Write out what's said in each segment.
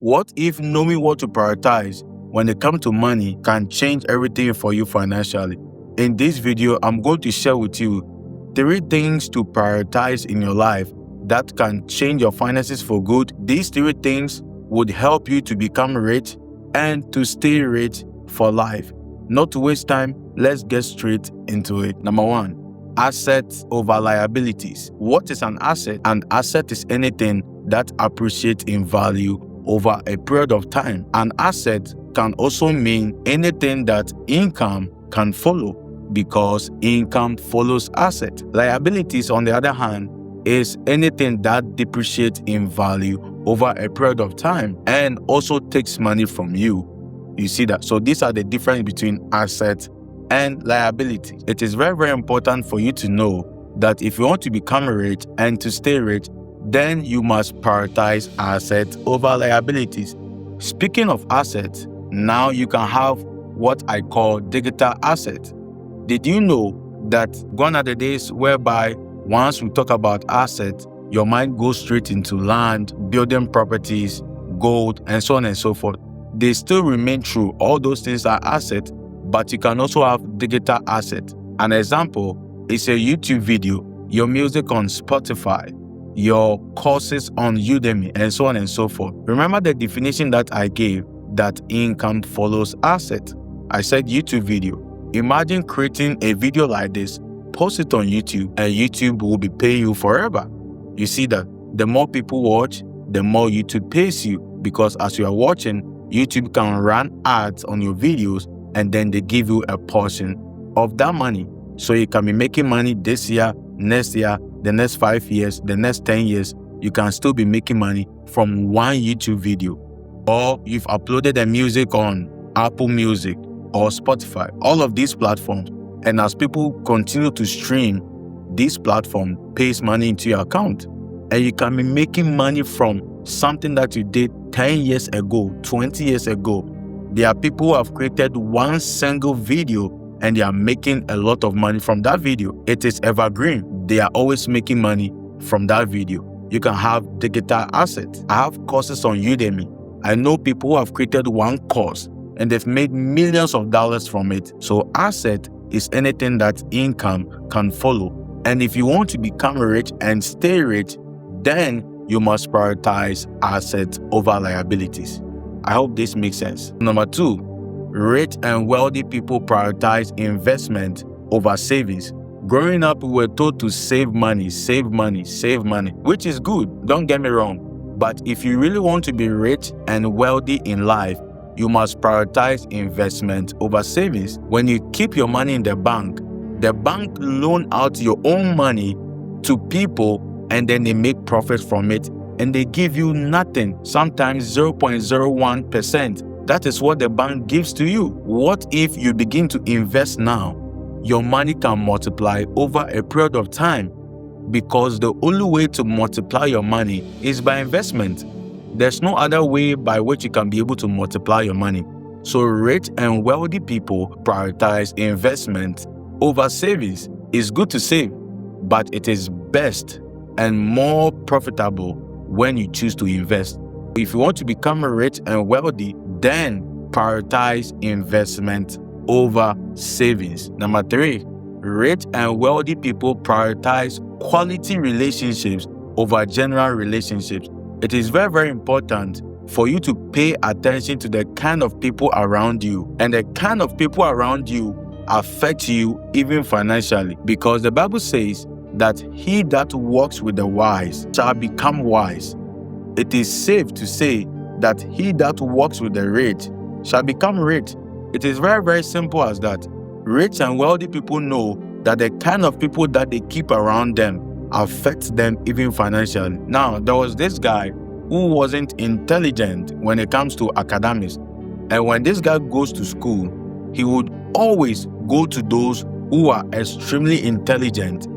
What if knowing what to prioritize when it comes to money can change everything for you financially? In this video, I'm going to share with you 3 things to prioritize in your life that can change your finances for good. These 3 things would help you to become rich and to stay rich for life. Not to waste time, let's get straight into it. Number 1, assets over liabilities. What is an asset? An asset is anything that appreciates in value over a period of time. An asset can also mean anything that income can follow, because income follows asset. Liabilities, on the other hand, is anything that depreciates in value over a period of time and also takes money from you. You see that? So these are the difference between assets and liability. It is very, very important for you to know that if you want to become rich and to stay rich, then you must prioritize assets over liabilities. Speaking of assets, now you can have what I call digital assets. Did you know that gone are the days whereby once we talk about assets, your mind goes straight into land, building properties, gold, and so on and so forth? They still remain true. All those things are assets, but you can also have digital assets. An example is a YouTube video, your music on Spotify, your courses on Udemy, and so on and so forth. Remember the definition that I gave, that income follows asset. I said YouTube video. Imagine creating a video like this, post it on YouTube, and YouTube will be paying you forever. You see that the more people watch, the more YouTube pays you, because as you are watching, YouTube can run ads on your videos and then they give you a portion of that money. So you can be making money this year, next year, the next 5 years, the next 10 years. You can still be making money from one YouTube video. Or you've uploaded a music on Apple Music or Spotify, all of these platforms. And as people continue to stream, this platform pays money into your account. And you can be making money from something that you did 10 years ago, 20 years ago. There are people who have created one single video and they are making a lot of money from that video. It is evergreen. They are always making money from that video. You can have digital assets. I have courses on Udemy. I know people who have created one course and they've made millions of dollars from it. So asset is anything that income can follow. And if you want to become rich and stay rich, then you must prioritize assets over liabilities. I hope this makes sense. Number 2, rich and wealthy people prioritize investment over savings. Growing up, we were told to save money, which is good, don't get me wrong. But if you really want to be rich and wealthy in life, you must prioritize investment over savings. When you keep your money in the bank loan out your own money to people and then they make profit from it and they give you nothing, sometimes 0.01%. That is what the bank gives to you. What if you begin to invest now? Your money can multiply over a period of time, because the only way to multiply your money is by investment. There's no other way by which you can be able to multiply your money. So rich and wealthy people prioritize investment over savings. It's good to save, but it is best and more profitable when you choose to invest. If you want to become rich and wealthy, then prioritize investment over savings. Number 3, rich and wealthy people prioritize quality relationships over general relationships. It is very, very important for you to pay attention to the kind of people around you, and the kind of people around you affect you even financially, because the Bible says that he that walks with the wise shall become wise. It is safe to say that he that walks with the rich shall become rich. It is very, very simple as that. Rich and wealthy people know that the kind of people that they keep around them affects them even financially. Now, there was this guy who wasn't intelligent when it comes to academics. And when this guy goes to school, he would always go to those who are extremely intelligent.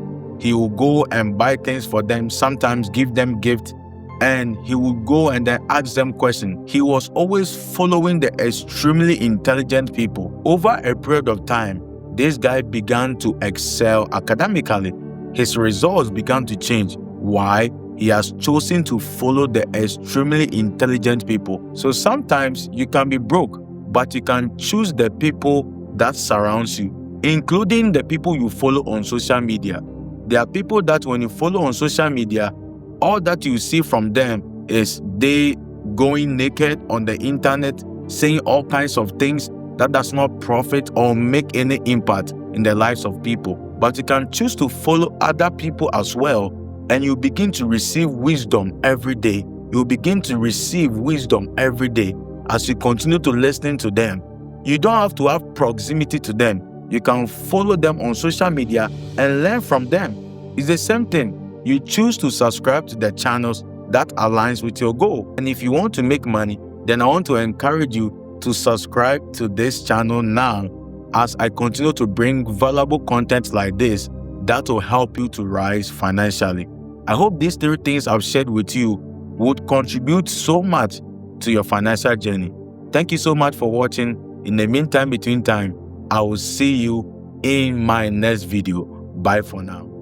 He will go and buy things for them, sometimes give them gifts, and he would go and then ask them questions. He was always following the extremely intelligent people. Over a period of time, this guy began to excel academically. His results began to change. Why? he has chosen to follow the extremely intelligent people. So sometimes you can be broke, but you can choose the people that surrounds you, including the people you follow on social media. There are people that when you follow on social media, all that you see from them is they going naked on the internet, saying all kinds of things that does not profit or make any impact in the lives of people. But you can choose to follow other people as well, and you begin to receive wisdom every day. You begin to receive wisdom every day as you continue to listen to them. You don't have to have proximity to them. You can follow them on social media and learn from them. It's the same thing. You choose to subscribe to the channels that aligns with your goal. And if you want to make money, then I want to encourage you to subscribe to this channel now, as I continue to bring valuable content like this that will help you to rise financially. I hope these 3 things I've shared with you would contribute so much to your financial journey. Thank you so much for watching. In the meantime, between time, I will see you in my next video. Bye for now.